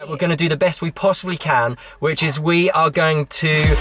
We're going to do the best we possibly can, which is we are going to...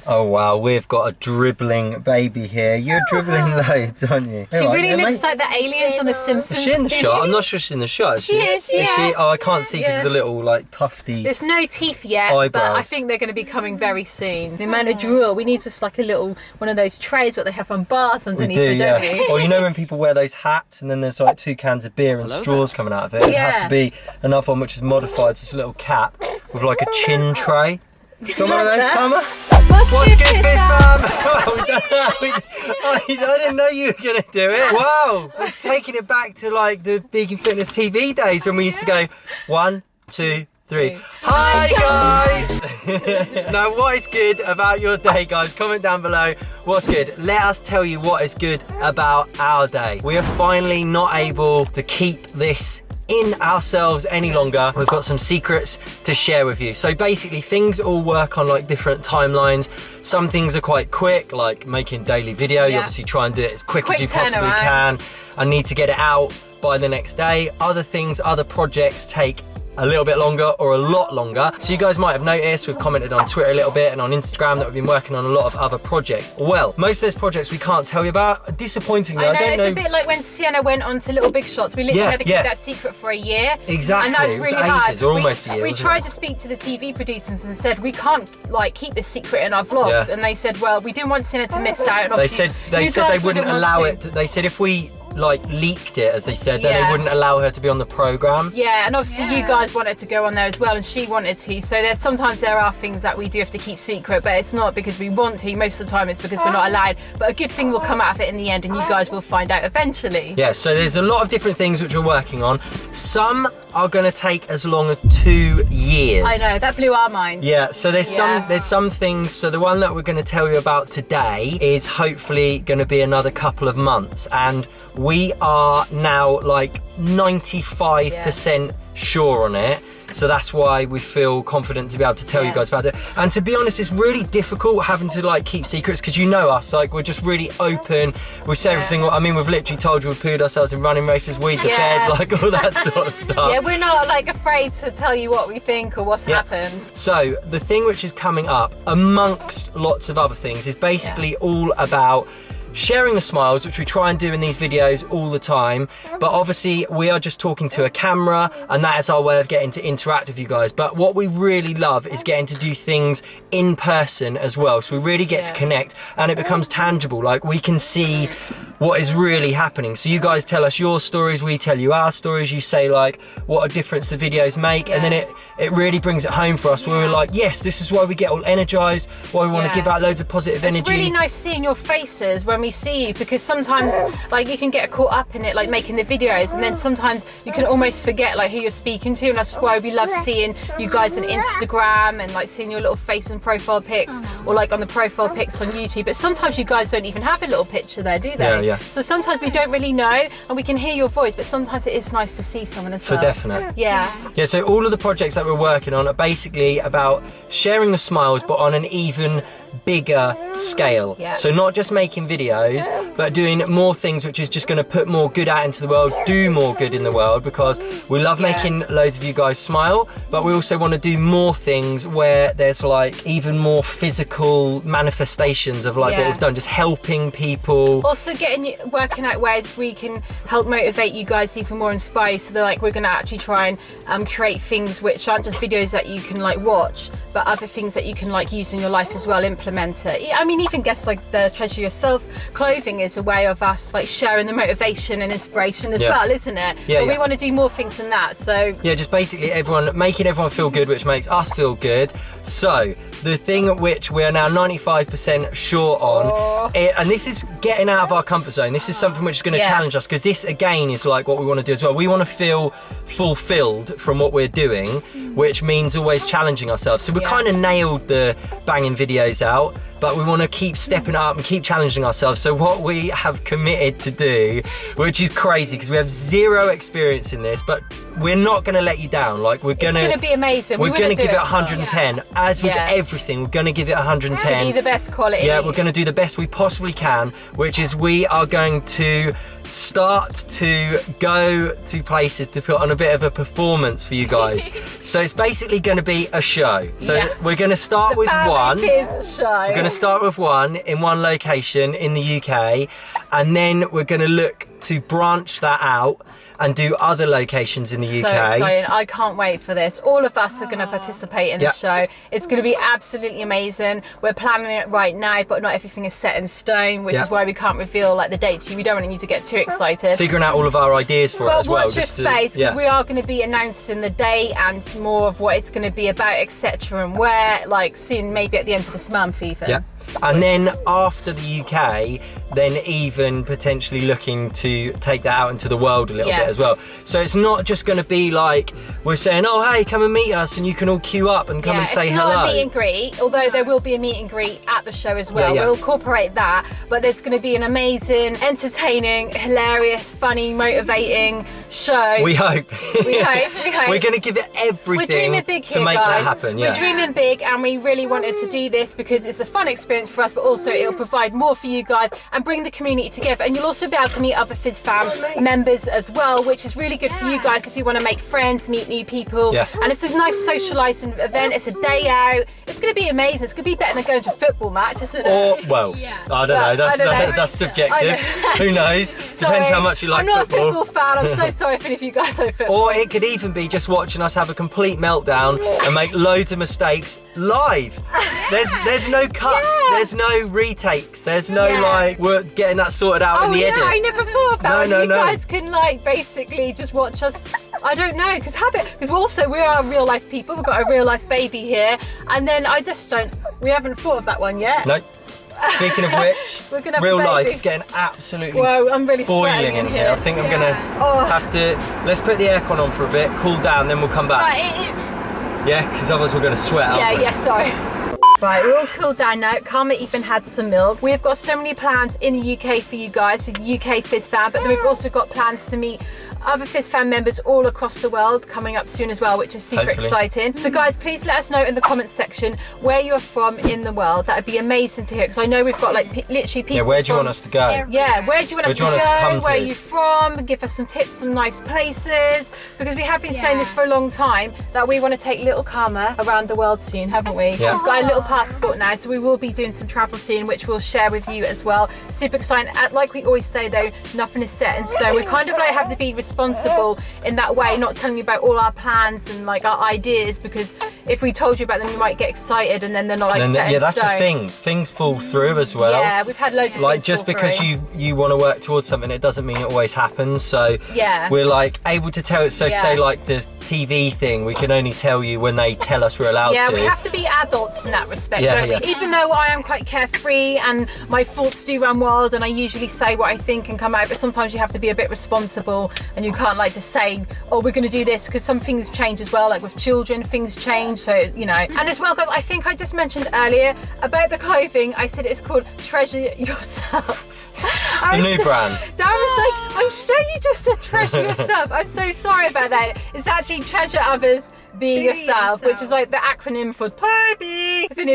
Oh wow, we've got a dribbling baby here. You're dribbling loads, aren't you? She really looks like the aliens on The Simpsons. Is she in the shot? I'm not sure she's in the shot. She is, yes. Is she? Oh, I can't see because of the little like tufty. There's no teeth yet, eyebrows. but I think they're going to be coming very soon. The amount of drool, we need just like a little one of those trays what they have on bars underneath it, don't we? Or you know when people wear those hats and then there's like 2 cans of beer and straws coming out of it? It'd have to be another one which is modified, just a little cap with like a chin tray. Got one of those, Karma? What's good, Fizz fam? I didn't know you were going to do it. Wow, we're taking it back to like the Vegan Fitness TV days when we used to go 1, 2, 3. Hi guys! Now what is good about your day, guys? Comment down below what's good. Let us tell you what is good about our day. We are finally not able to keep this in ourselves any longer. We've got some secrets to share with you. So basically things all work on like different timelines. Some things are quite quick, like making daily video. You obviously try and do it as quick as you possibly can. I need to get it out by the next day. Other things, other projects take a little bit longer or a lot longer. So you guys might have noticed we've commented on Twitter a little bit and on Instagram that we've been working on a lot of other projects. Well, most of those projects we can't tell you about. Disappointingly, I don't know. It's a bit like when Sienna went on to Little Big Shots. We literally had to keep that secret for a year. Exactly. And that was really hard. Or almost a year. We tried to speak to the TV producers and said we can't like keep this secret in our vlogs. And they said, well, we didn't want Sienna to miss out. And they said they wouldn't allow it. They said if we like leaked it, as they said, then they wouldn't allow her to be on the programme. Yeah, and obviously you guys wanted to go on there as well and she wanted to, so sometimes there are things that we do have to keep secret, but it's not because we want to. Most of the time it's because we're not allowed, but a good thing will come out of it in the end and you guys will find out eventually. Yeah, so there's a lot of different things which we're working on. Some are going to take as long as 2 years. I know, that blew our mind. Yeah, so there's some things. So the one that we're going to tell you about today is hopefully going to be another couple of months, and we are now like 95% sure on it. So that's why we feel confident to be able to tell you guys about it. And to be honest, it's really difficult having to like keep secrets because you know us, like we're just really open. We say everything. I mean, we've literally told you we pooed ourselves in running races, weed the bed, like all that sort of stuff. Yeah, we're not like afraid to tell you what we think or what's happened. So the thing which is coming up amongst lots of other things is basically all about sharing the smiles, which we try and do in these videos all the time, but obviously we are just talking to a camera and that is our way of getting to interact with you guys. But what we really love is getting to do things in person as well, so we really get to connect and it becomes tangible. Like we can see what is really happening. So you guys tell us your stories, we tell you our stories, you say like what a difference the videos make, and then it really brings it home for us. We're like, yes, this is why we get all energized, why we want to give out loads of positive energy. It's really nice seeing your faces when we see you, because sometimes like you can get caught up in it, like making the videos, and then sometimes you can almost forget like who you're speaking to, and that's why we love seeing you guys on Instagram and like seeing your little face and profile pics, or like on the profile pics on YouTube. But sometimes you guys don't even have a little picture there, do they? Yeah. So sometimes we don't really know, and we can hear your voice, but sometimes it is nice to see someone as well. For definite. Yeah. Yeah, so all of the projects that we're working on are basically about sharing the smiles, but on an even bigger scale. So not just making videos, but doing more things, which is just going to put more good out into the world, do more good in the world, because we love making loads of you guys smile, but we also want to do more things where there's like even more physical manifestations of like what we've done, just helping people. Also working out ways we can help motivate you guys even more, inspire you. So they're like, we're going to actually try and create things which aren't just videos that you can like watch, but other things that you can like use in your life as well, implement it. I mean, even guess like the Treasure Yourself clothing is a way of us like sharing the motivation and inspiration as well, isn't it? Yeah, but we want to do more things than that. So yeah, just basically making everyone feel good, which makes us feel good. So the thing which we are now 95% sure on, and this is getting out of our comfort zone. This is something which is going to challenge us, because this again is like what we want to do as well. We want to feel fulfilled from what we're doing, which means always challenging ourselves. So we kind of nailed the banging videos out. but we want to keep stepping up and keep challenging ourselves. So what we have committed to do, which is crazy because we have zero experience in this, but we're not going to let you down. Like it's going to be amazing. We're going to give it 110. As with everything, we're going to give it 110. It's going to be the best quality. Yeah, we're going to do the best we possibly can, which is we are going to start to go to places to put on a bit of a performance for you guys. So it's basically going to be a show. So we're going to start with one. Fizz show. We're going to start with one in one location in the UK, and then we're going to look to branch that out and do other locations in the UK. So exciting. I can't wait for this. All of us are going to participate in the show. It's going to be absolutely amazing. We're planning it right now, but not everything is set in stone, which is why we can't reveal like the dates. We don't want you to get too excited. Figuring out all of our ideas for it as well. Watch your space, because we are going to be announcing the date and more of what it's going to be about, etc. and where, like soon, maybe at the end of this month even. Yeah. And then after the UK, then even potentially looking to take that out into the world a little bit as well. So it's not just going to be like we're saying, oh hey, come and meet us, and you can all queue up and come and say hello. It's not a meet and greet, although there will be a meet and greet at the show as well. We'll incorporate that, but there's going to be an amazing, entertaining, hilarious, funny, motivating show. We hope. We hope. We're going to give it everything We're dreaming big to here, make guys. that happen. We're dreaming big, and we really wanted to do this because it's a fun experience for us, but also it'll provide more for you guys and bring the community together. And you'll also be able to meet other Fizz fam members as well, which is really good for you guys if you want to make friends, meet new people. And it's a nice socialising event. It's a day out. It's going to be amazing. It's going to be better than going to a football match, isn't it? Or, well, I don't know. That's subjective. Who knows? Depends how much you like football. I'm not football. a football fan. I'm so sorry if any of you guys are football. Or it could even be just watching us have a complete meltdown and make loads of mistakes live. There's no cuts. There's no retakes. There's no like we're getting that sorted out in the edit. I never thought of that. No, you guys can like basically just watch us. I don't know, because also we are real life people. We've got a real life baby here, and then we haven't thought of that one yet. No. Speaking of which, we're gonna have real a baby. life is getting absolutely I'm really boiling in here. I think I'm gonna have to. Let's put the aircon on for a bit, cool down, then we'll come back. Yeah, because otherwise we're gonna sweat out. Sorry. Right, we're all cooled down now. Karma even had some milk. We've got so many plans in the UK for you guys, for the UK Fizz fam, but then we've also got plans to meet other Fizz fam members all across the world coming up soon as well, which is super exciting. So guys, please let us know in the comments section where you're from in the world. That would be amazing to hear, because I know we've got like literally people. Yeah, where do you want us to go? Yeah, where do you want us to go? Where are you from? Give us some tips, some nice places, because we have been saying this for a long time that we want to take little Karma around the world soon, haven't we? Yeah. She's got a little passport now, so we will be doing some travel soon, which we'll share with you as well. Super exciting. Like we always say though, nothing is set in stone. We kind of like have to be responsible in that way, not telling you about all our plans and like our ideas, because if we told you about them you might get excited and then they're not like set in stone. Yeah, that's the thing. Things fall through as well. Yeah, we've had loads of like things just fall because through. you want to work towards something, it doesn't mean it always happens. So we're like able to tell it. So say like the TV thing, we can only tell you when they tell us we're allowed to. Yeah, we have to be adults in that respect, don't we? Even though I am quite carefree and my thoughts do run wild and I usually say what I think and come out, but sometimes you have to be a bit responsible and you can't like just say, oh, we're going to do this, because some things change as well, like with children, things change, so you know. And as well, guys, I think I just mentioned earlier about the clothing, I said it's called Treasure Yourself. It's the new brand. Darren was like, I'm sure you just said treasure yourself. I'm so sorry about that. It's actually treasure others, be yourself, which is like the acronym for Toby. If any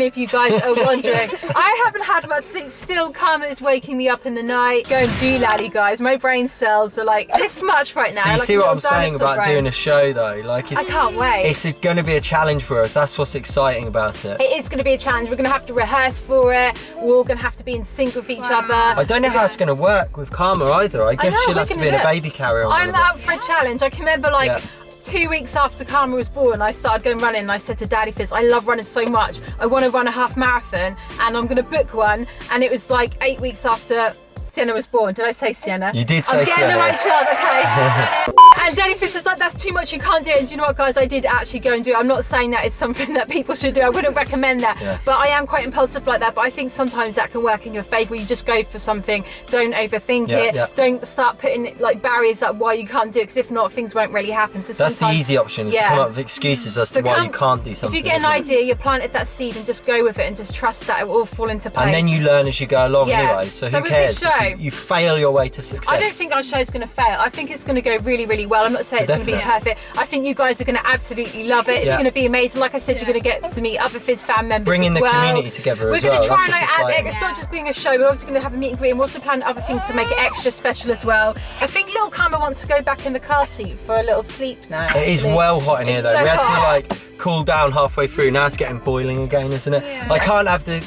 of you guys are wondering. I haven't had much sleep. Still, Karma is waking me up in the night. Going doolally, guys. My brain cells are like this much right now. So you like see what I'm saying about doing a show though? Like I can't wait. It's going to be a challenge for us. That's what's exciting about it. It is going to be a challenge. We're going to have to rehearse for it. We're all going to have to be in sync with each other. I don't know how it's going to work with Karma either. I guess she'll have to be in a baby carrier. I'm out for a challenge. I can remember like 2 weeks after Karma was born, I started going running and I said to Daddy Fizz, I love running so much. I want to run a half marathon and I'm going to book one. And it was like 8 weeks after Sienna was born. Did I say Sienna? You did say Sienna. I'm getting the right child, okay. And Danny Fizz was like, that's too much, you can't do it. And do you know what, guys? I did actually go and do it. I'm not saying that it's something that people should do. I wouldn't recommend that. But I am quite impulsive like that. But I think sometimes that can work in your favour. You just go for something. Don't overthink it. Don't start putting like barriers up why you can't do it, because if not, things won't really happen. So that's the easy option, is to come up with excuses as to why you can't do something. If you get an idea, you planted that seed and just go with it and just trust that it will all fall into place. And then you learn as you go along anyway. So who with cares? this show, you fail your way to success. I don't think our show's going to fail. I think it's going to go really, really well. I'm not saying it's going to be perfect. I think you guys are going to absolutely love it. It's going to be amazing. Like I said, you're going to get to meet other Fizz fan members Bringing as well. the community together We're as well. going to try and add it. It's not just being a show. We're obviously going to have a meet and greet, and we're also planning other things to make it extra special as well. I think little Karma wants to go back in the car seat for a little sleep now. It is well hot in here though. So we had hot. to cool down halfway through. Now it's getting boiling again, isn't it? I can't have the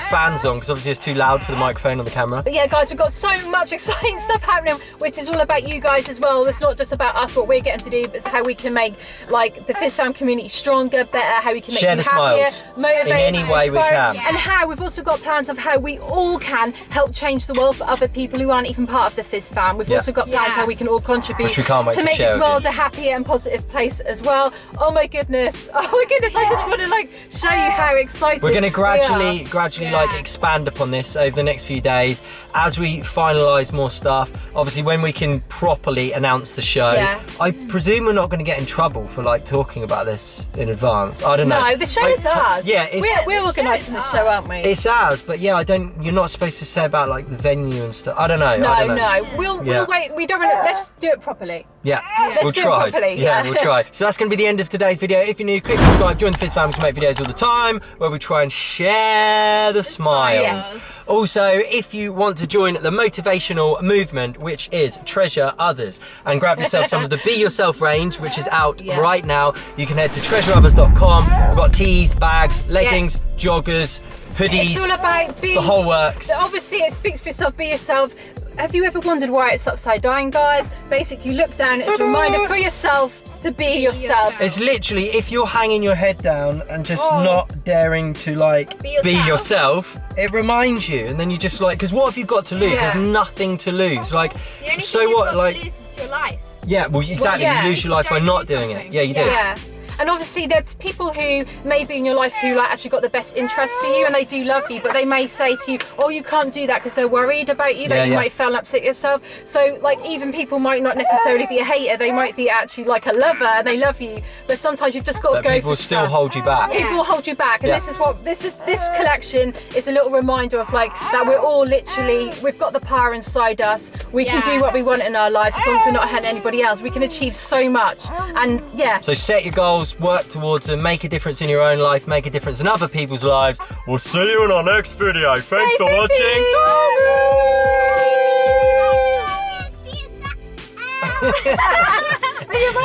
fans on because obviously it's too loud for the microphone on the camera. But yeah, guys, we've got so much exciting stuff happening, which is all about you guys as well. It's not just about us, what we're getting to do, but it's how we can make like the Fizz fan community stronger, better, how we can make Share you the happier, smiles motivate, in any way we can. and how we've also got plans of how we all can help change the world for other people who aren't even part of the Fizz fan. We've also got plans how we can all contribute which we can't wait to make share this with world you. a happier and positive place as well. Oh my goodness, I just want to like show you how excited we're going to gradually like expand upon this over the next few days as we finalise more stuff. Obviously when we can properly announce the show. I presume we're not going to get in trouble for like talking about this in advance. I don't know. No, the show is ours. Yeah, we're organising the show, aren't we? It's ours, but yeah, you're not supposed to say about like the venue and stuff. I don't know. No. We'll wait. We don't want to. Let's do it properly. We'll do it try. properly. We'll try. So that's going to be the end of today's video. If you're new, click subscribe, join the Fizz fam. We make videos all the time where we try and share the smiles. Also, if you want to join the motivational movement, which is treasure others, and grab yourself some of the Be Yourself range, which is out right now, you can head to treasureothers.com. We've got tees, bags, leggings, joggers, hoodies. It's all about being the whole works. Obviously, it speaks for itself. Be yourself. Have you ever wondered why it's upside down, guys? Basically, you look down. It's a reminder for yourself to be yourself. It's literally, if you're hanging your head down and just not daring to like be yourself, it reminds you, and then you just like, because what have you got to lose? There's nothing to lose. Like, the only so thing you've what? got Like, to lose is your life. Yeah, well, exactly. You lose your life by not doing it. Yeah, you do. Yeah. And obviously there's people who may be in your life who like actually got the best interest for you and they do love you, but they may say to you, oh, you can't do that because they're worried about you, that you might fail and upset yourself. So like even people might not necessarily be a hater, they might be actually like a lover and they love you, but sometimes you've just got to go people for still stuff. hold you back. People will hold you back, and this collection is a little reminder of like that we're all literally, we've got the power inside us. We can do what we want in our lives as long as we're not hurting anybody else. We can achieve so much, and So set your goals, work towards them, make a difference in your own life, make a difference in other people's lives. We'll see you in our next video. Thanks for watching.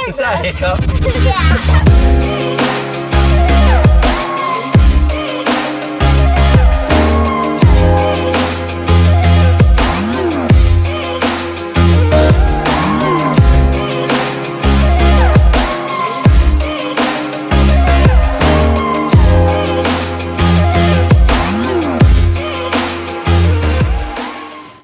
Is that a hiccup? Yeah.